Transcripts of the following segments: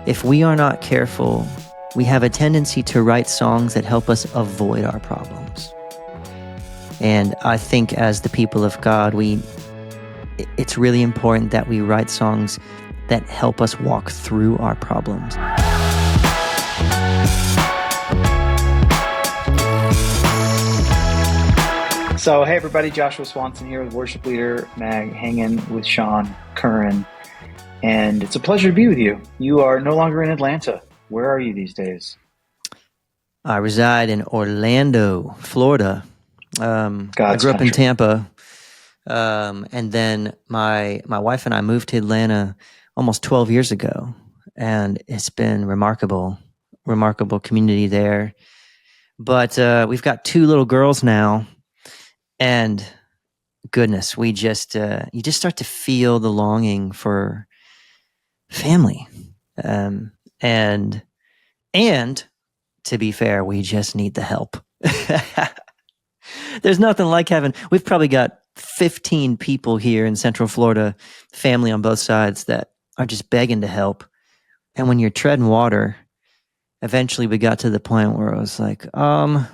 if we are not careful, we have a tendency to write songs that help us avoid our problems. And I think as the people of God, it's really important that we write songs that help us walk through our problems. So, hey everybody, Joshua Swanson here with Worship Leader Mag, hanging with Sean Curran. And it's a pleasure to be with you. You are no longer in Atlanta. Where are you these days? I reside in Orlando, Florida. I grew up in Tampa. And then my wife and I moved to Atlanta almost 12 years ago. And it's been remarkable community there. But we've got 2 little girls now. And goodness, you just start to feel the longing for family. And to be fair, we just need the help. There's nothing like we've probably got 15 people here in Central Florida, family on both sides, that are just begging to help. And when you're treading water, eventually we got to the point where I was like, what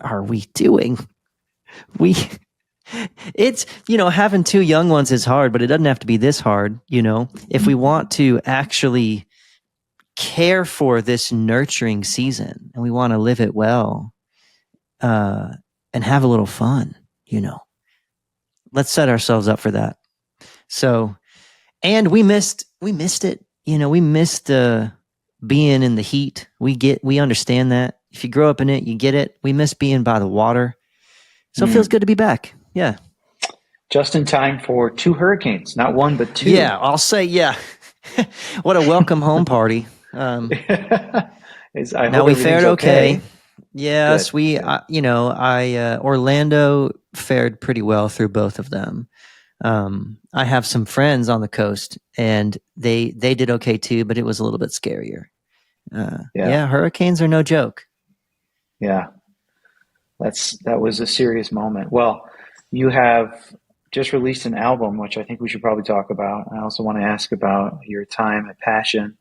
are we doing? It's, having 2 young ones is hard, but it doesn't have to be this hard, if we want to actually care for this nurturing season and we want to live it well, and have a little fun, let's set ourselves up for that. So, and we missed it, we missed, being in the heat. We understand that. If you grow up in it, you get it. We miss being by the water. So it feels good to be back. Yeah. Just in time for 2 hurricanes, not 1, but 2. Yeah, I'll say, yeah. What a welcome home party. Now we fared okay. Yes, good. Orlando fared pretty well through both of them. I have some friends on the coast, and they did okay too, but it was a little bit scarier. Hurricanes are no joke. Yeah. That was a serious moment. Well, you have just released an album, which I think we should probably talk about. I also want to ask about your time at Passion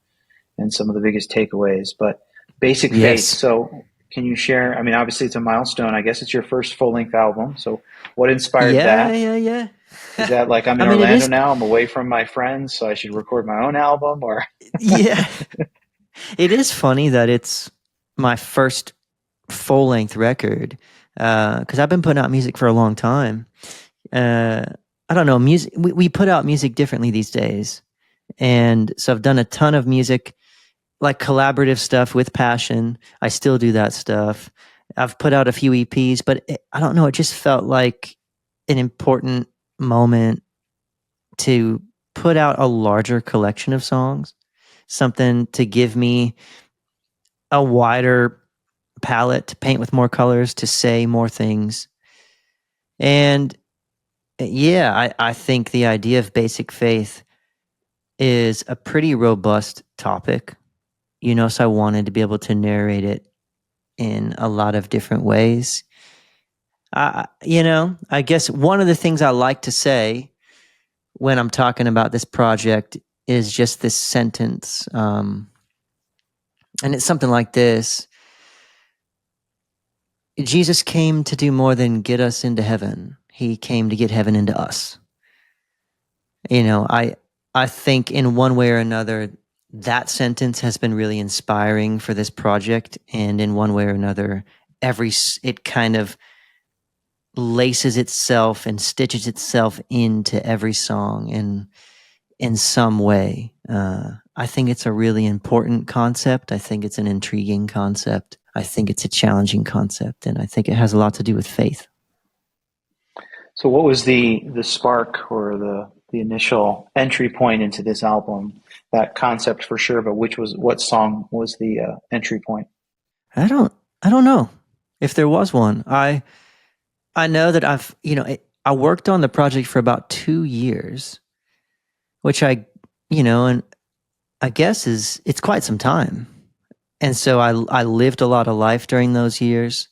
and some of the biggest takeaways. But Basic Faith, so can you share? I mean, obviously it's a milestone. I guess it's your first full-length album. So what inspired that? Yeah. Is that like I'm in Orlando now, I'm away from my friends, so I should record my own album? Or Yeah. It is funny that it's my first full-length record, because I've been putting out music for a long time. I don't know, music. We put out music differently these days, and so I've done a ton of music, like collaborative stuff with Passion. I still do that stuff. I've put out a few EPs, but I don't know. It just felt like an important moment to put out a larger collection of songs, something to give me a wider palette, to paint with more colors, to say more things. And I think the idea of Basic Faith is a pretty robust topic, so I wanted to be able to narrate it in a lot of different ways. I guess one of the things I like to say when I'm talking about this project is just this sentence, and it's something like this: Jesus came to do more than get us into heaven. He came to get heaven into us. I think in one way or another, that sentence has been really inspiring for this project. And in one way or another, it kind of laces itself and stitches itself into every song in some way. I think it's a really important concept. I think it's an intriguing concept. I think it's a challenging concept, and I think it has a lot to do with faith. So what was the spark or the initial entry point into this album? That concept for sure, but what song was the entry point? I don't know if there was one. I know that I worked on the project for about 2 years, which and I guess it's quite some time. And so I lived a lot of life during those years.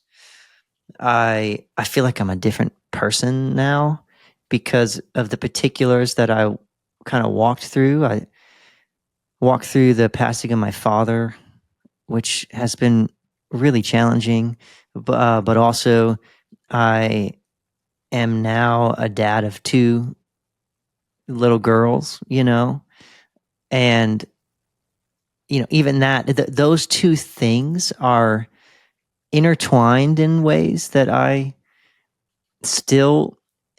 I feel like I'm a different person now because of the particulars that I kind of walked through. walked through the passing of my father, which has been really challenging. But also, I am now a dad of two little girls, and even those two things are intertwined in ways that I still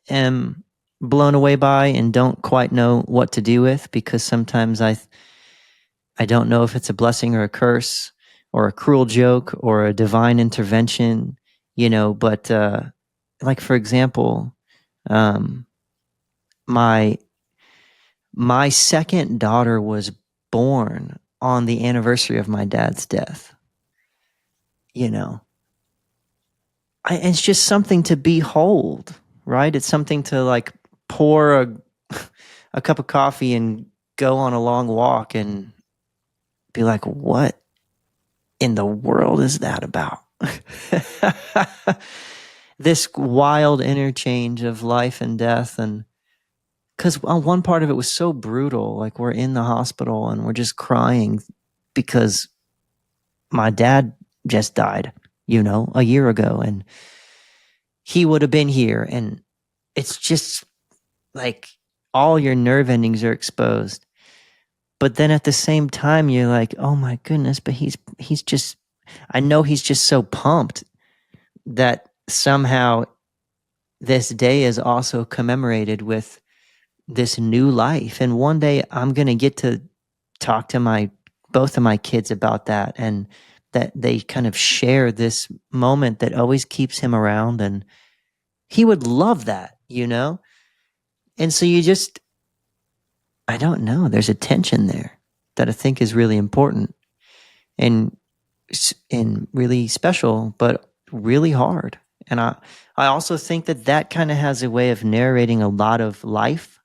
am blown away by and don't quite know what to do with, because sometimes I don't know if it's a blessing or a curse or a cruel joke or a divine intervention, but like, for example, um, my my second daughter was born on the anniversary of my dad's death. You know, it's just something to behold, right? It's something to like pour a cup of coffee and go on a long walk and be like, what in the world is that about? This wild interchange of life and death. And because one part of it was so brutal, like we're in the hospital and we're just crying because my dad just died, a year ago, and he would have been here. And it's just like all your nerve endings are exposed. But then at the same time, you're like, oh my goodness, but he's just, I know he's just so pumped that somehow this day is also commemorated with this new life. And one day I'm going to get to talk to both of my kids about that, and that they kind of share this moment that always keeps him around. And he would love that. And so I don't know, there's a tension there that I think is really important and really special, but really hard. And I also think that kind of has a way of narrating a lot of life.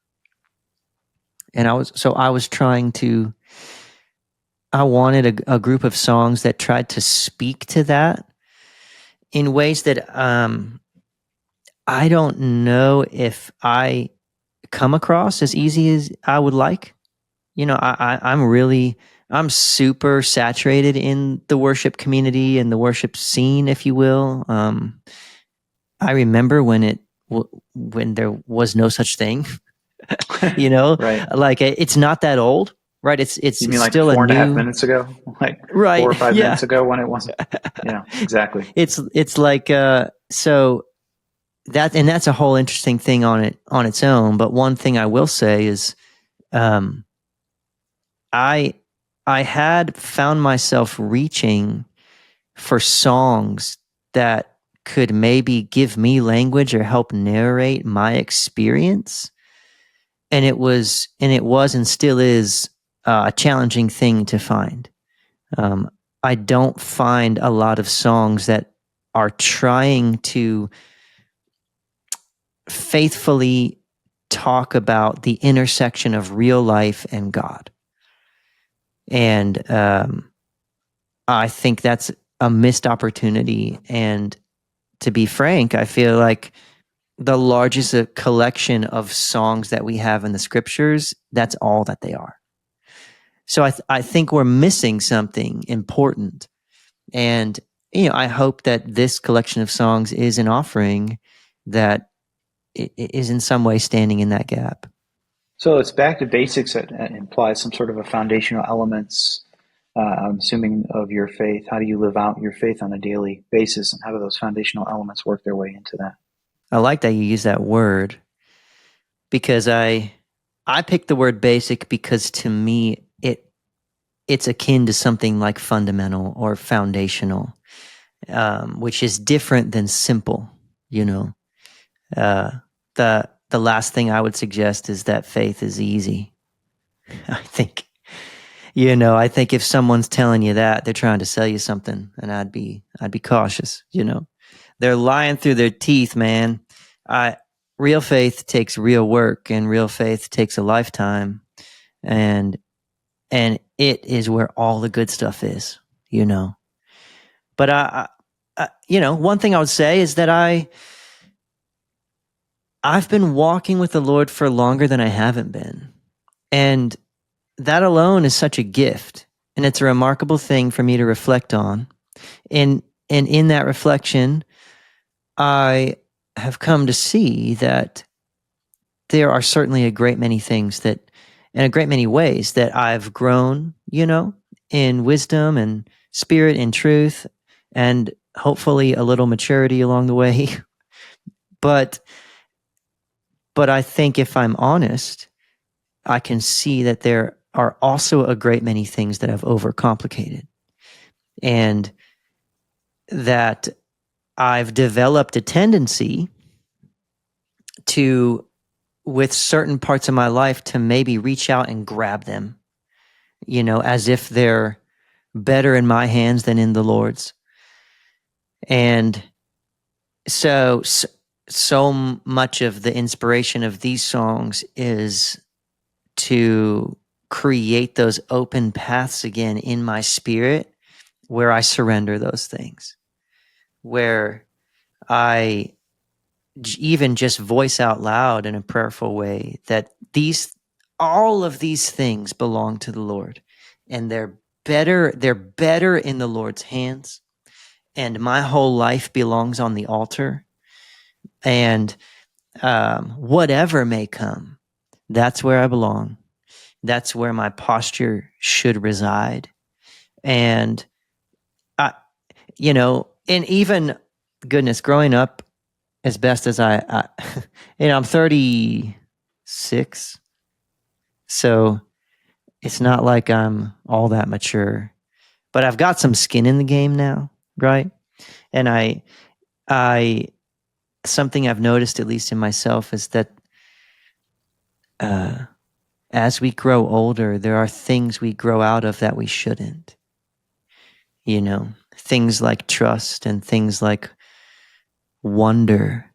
And I wanted a group of songs that tried to speak to that in ways that I don't know if I come across as easy as I would like. I'm super saturated in the worship community and the worship scene, if you will. I remember when there was no such thing, you know, Right. like it's not that old, right? You It's mean like still a 4.5 new, minutes ago? Like four right? or five Yeah, minutes ago when it wasn't? Yeah, exactly. it's like so that's a whole interesting thing on its own. But one thing I will say is, um, I I had found myself reaching for songs that could maybe give me language or help narrate my experience. And it was and still is a challenging thing to find. Um, I don't find a lot of songs that are trying to faithfully talk about the intersection of real life and God. And I think that's a missed opportunity. And to be frank, I feel like the largest collection of songs that we have in the scriptures, that's all that they are. So I think we're missing something important. And, I hope that this collection of songs is an offering that is in some way standing in that gap. So it's back to basics that implies some sort of a foundational elements, I'm assuming, of your faith. How do you live out your faith on a daily basis, and how do those foundational elements work their way into that? I like that you use that word, because I picked the word basic because to me it's akin to something like fundamental or foundational, which is different than simple. You know, uh, the last thing I would suggest is that faith is easy. I think I think if someone's telling you that, they're trying to sell you something, and I'd be cautious. They're lying through their teeth, man. I Real faith takes real work, and real faith takes a lifetime, and it is where all the good stuff is. But one thing I would say is that I've been walking with the Lord for longer than I haven't been, and that alone is such a gift, and it's a remarkable thing for me to reflect on. And in that reflection, I have come to see that there are certainly a great many things that, in a great many ways, that I've grown, in wisdom and spirit and truth, and hopefully a little maturity along the way. but but I think if I'm honest, I can see that there are also a great many things that I've overcomplicated, and that I've developed a tendency to, with certain parts of my life, to maybe reach out and grab them, as if they're better in my hands than in the Lord's. And so much of the inspiration of these songs is to create those open paths again in my spirit, where I surrender those things, where I even just voice out loud in a prayerful way that all of these things belong to the Lord, and they're better in the Lord's hands, and my whole life belongs on the altar, and whatever may come, that's where I belong. That's where my posture should reside. And I, and even, goodness, growing up, as best as I'm 36, so it's not like I'm all that mature, but I've got some skin in the game now, right? And I, something I've noticed, at least in myself, is that as we grow older, there are things we grow out of that we shouldn't. Things like trust, and things like wonder,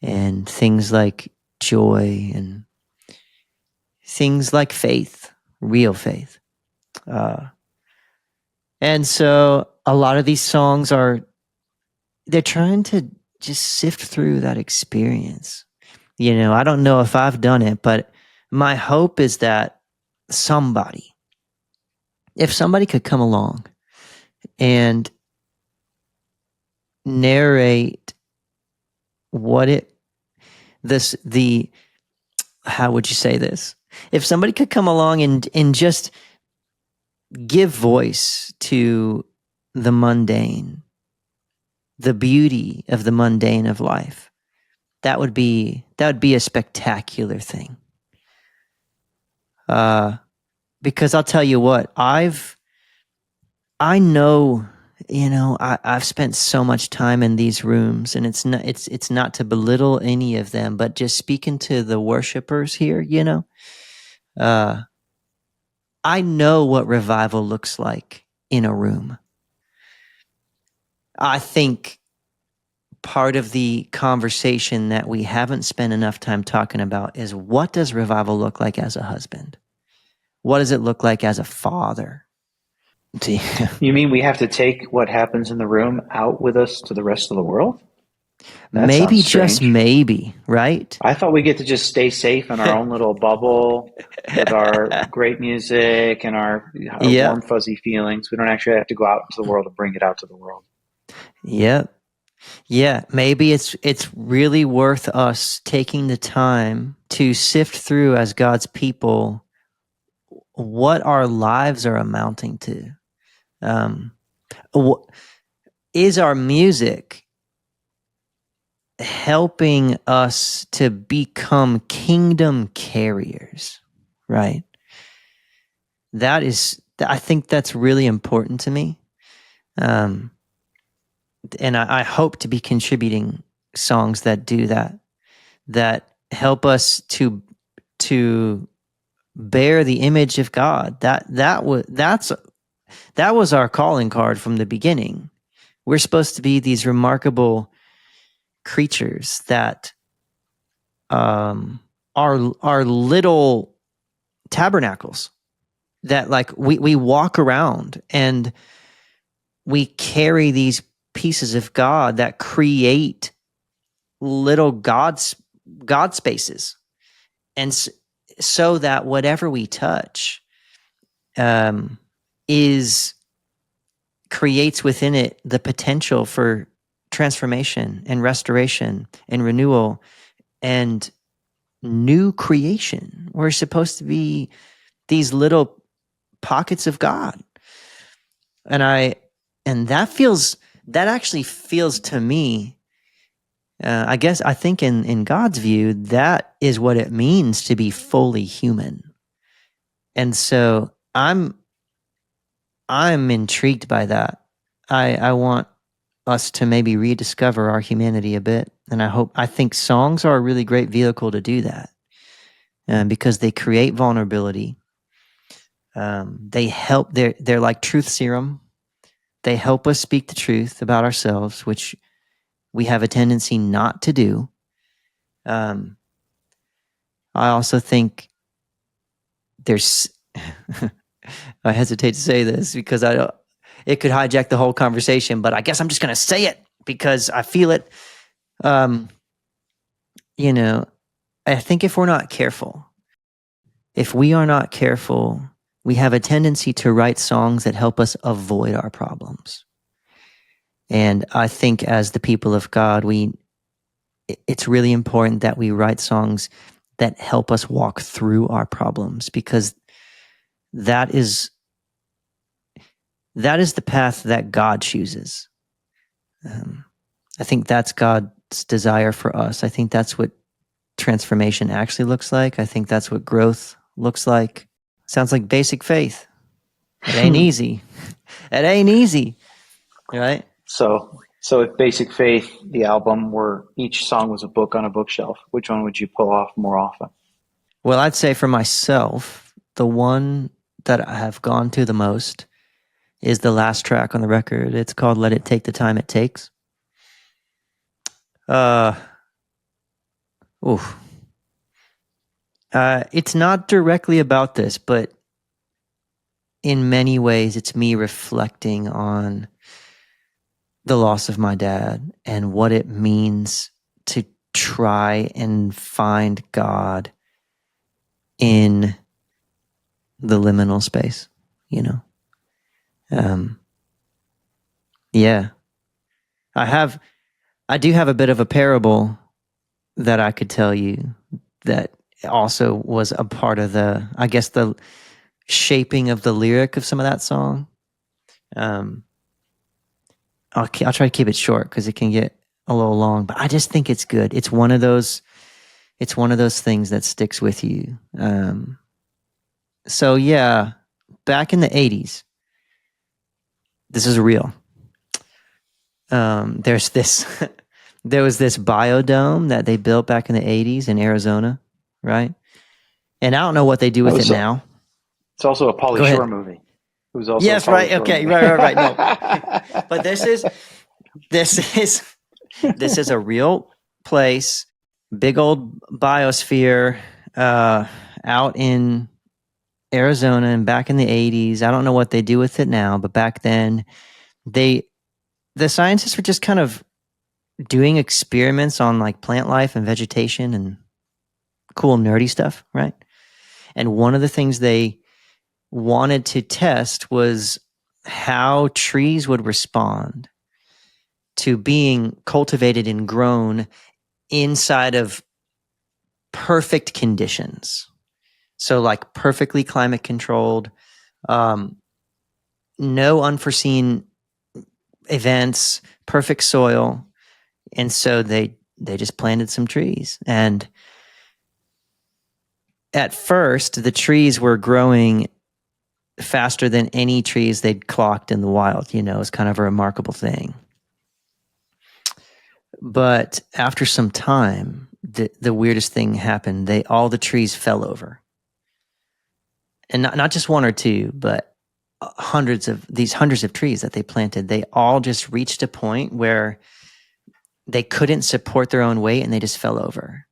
and things like joy, and things like faith, real faith. And so a lot of these songs they're trying to just sift through that experience. I don't know if I've done it, but my hope is that if somebody could come along and narrate what how would you say this? If somebody could come along and just give voice to the mundane, the beauty of the mundane of life, that would be a spectacular thing. Because I'll tell you what, I know, I've spent so much time in these rooms, and it's not to belittle any of them, but just speaking to the worshipers here, I know what revival looks like in a room. I think part of the conversation that we haven't spent enough time talking about is, what does revival look like as a husband? What does it look like as a father? You mean we have to take what happens in the room out with us to the rest of the world? That sounds Maybe, just strange. maybe, right? I thought we get to just stay safe in our own little bubble with our great music and our Yeah. warm, fuzzy feelings. We don't actually have to go out into the world and bring it out to the world. Yeah. Yeah. Maybe it's really worth us taking the time to sift through, as God's people, what our lives are amounting to. Is our music helping us to become kingdom carriers, right? I think that's really important to me. And I hope to be contributing songs that do that help us to bear the image of God. That was our calling card from the beginning. We're supposed to be these remarkable creatures that are little tabernacles, that, like, we walk around and we carry these pieces of God that create little God spaces. And so that whatever we touch um, is creates within it the potential for transformation and restoration and renewal and new creation. We're supposed to be these little pockets of God. And that actually feels to me, I think in God's view, that is what it means to be fully human. And so I'm intrigued by that. I want us to maybe rediscover our humanity a bit. And I think songs are a really great vehicle to do that, because they create vulnerability. They help, they're like truth serum. They help us speak the truth about ourselves, which we have a tendency not to do. Um, I also think there's, I hesitate to say this because it could hijack the whole conversation, but I guess I'm just going to say it because I feel it. Um, you know, I think if we are not careful, we have a tendency to write songs that help us avoid our problems. And I think as the people of God, it's really important that we write songs that help us walk through our problems, because that is the path that God chooses. I think that's God's desire for us. I think that's what transformation actually looks like. I think that's what growth looks like. Sounds like basic faith. It ain't easy. It ain't easy, right? So if Basic Faith, the album where each song was a book on a bookshelf, which one would you pull off more often? Well, I'd say for myself, the one that I have gone to the most is the last track on the record. It's called Let It Take the Time It Takes. Uh, oof. It's not directly about this, but in many ways, it's me reflecting on the loss of my dad and what it means to try and find God in the liminal space, you know? Yeah. I do have a bit of a parable that I could tell you that also was a part of I guess, the shaping of the lyric of some of that song. Um, I'll try to keep it short because it can get a little long, but I just think it's good. It's one of those things that sticks with you. So yeah, back in the 80s, this is real. There's this, there was this biodome that they built back in the 80s in Arizona, right? And I don't know what they do That with it was now. it's also a Pauly Go Shore ahead. movie. It was also a Yes, Pauly right. Shore Okay, movie. right. No, but this is this is a real place, big old biosphere, out in Arizona, and back in the 80s. I don't know what they do with it now, but back then, the scientists were just kind of doing experiments on like plant life and vegetation and cool nerdy stuff, right? And one of the things they wanted to test was how trees would respond to being cultivated and grown inside of perfect conditions. So, like, perfectly climate controlled, um, no unforeseen events, perfect soil. And so they just planted some trees. And at first, the trees were growing faster than any trees they'd clocked in the wild. It's kind of a remarkable thing. But after some time, the weirdest thing happened. All the trees fell over. And not just one or two, but hundreds of trees that they planted. They all just reached a point where they couldn't support their own weight and they just fell over.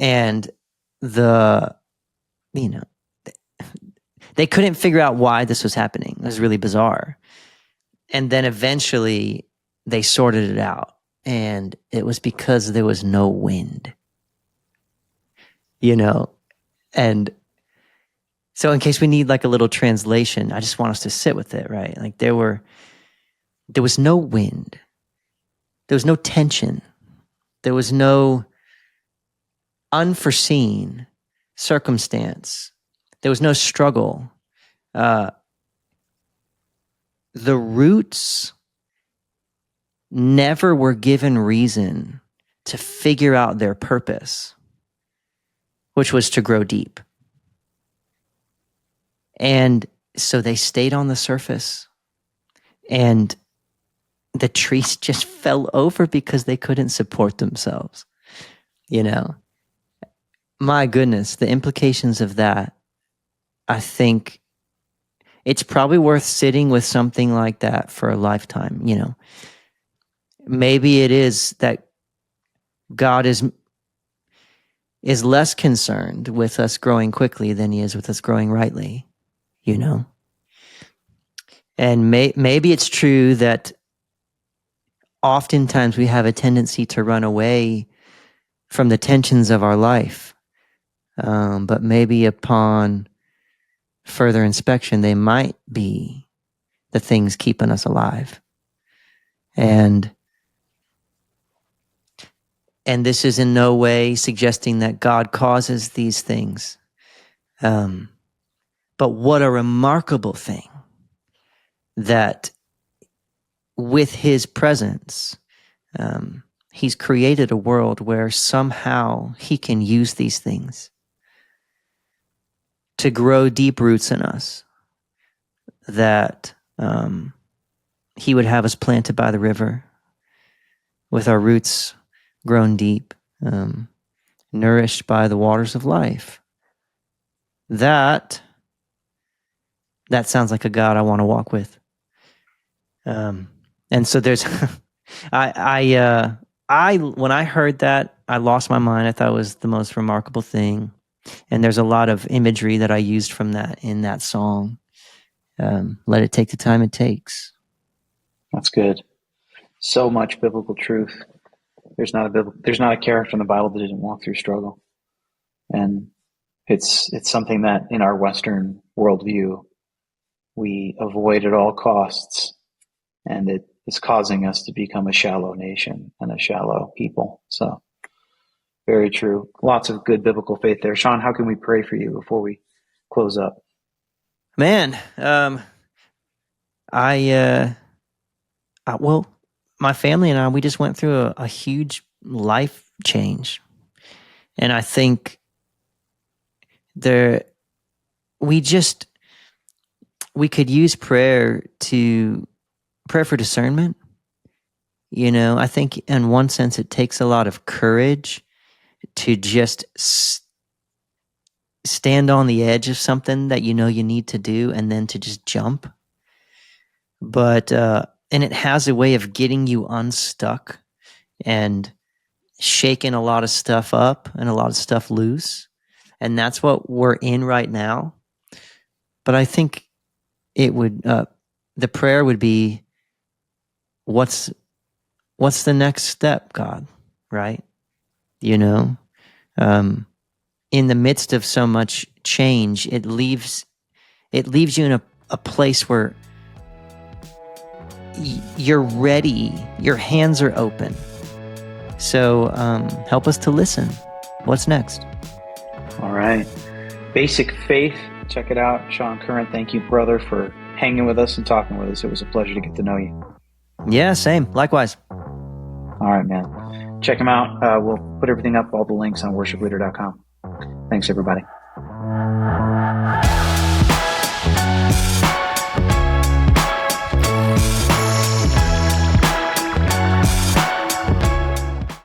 And the, you know, they couldn't figure out why this was happening. It was really bizarre. And then eventually they sorted it out. And it was because there was no wind. You know, And so in case we need like a little translation, I just want us to sit with it, right? Like there was no wind. There was no tension. There was no unforeseen circumstance. There was no struggle. Uh, the roots never were given reason to figure out their purpose, which was to grow deep. And so they stayed on the surface, and the trees just fell over because they couldn't support themselves. You know, my goodness, the implications of that, I think it's probably worth sitting with something like that for a lifetime. You know, maybe it is that God is less concerned with us growing quickly than he is with us growing rightly, you know? And maybe it's true that oftentimes we have a tendency to run away from the tensions of our life. But maybe upon further inspection, they might be the things keeping us alive. And this is in no way suggesting that God causes these things. But what a remarkable thing that with his presence, he's created a world where somehow he can use these things to grow deep roots in us, that he would have us planted by the river with our roots grown deep, nourished by the waters of life. That sounds like a God I want to walk with. And so there's, when I heard that, I lost my mind. I thought it was the most remarkable thing. And there's a lot of imagery that I used from that in that song. Let it take the time it takes. That's good. So much biblical truth. There's not a character in the Bible that didn't walk through struggle, and it's something that in our Western worldview we avoid at all costs, and it is causing us to become a shallow nation and a shallow people. So, very true. Lots of good biblical faith there. Sean, how can we pray for you before we close up? Man, well, my family and I, we just went through a huge life change. And I think we could use prayer for discernment. You know, I think in one sense it takes a lot of courage to just stand on the edge of something that you know you need to do and then to just jump. But, and it has a way of getting you unstuck and shaking a lot of stuff up and a lot of stuff loose. And that's what we're in right now. But I think it would, the prayer would be, what's the next step, God? Right? You know, in the midst of so much change, it leaves you in a place where you're ready, your hands are open. So help us to listen. What's next? All right. Basic Faith. Check it out. Sean Curran, thank you, brother, for hanging with us and talking with us. It was a pleasure to get to know you. Yeah, same. Likewise. All right, man. Check him out. We'll put everything up, all the links on worshipleader.com. Thanks, everybody.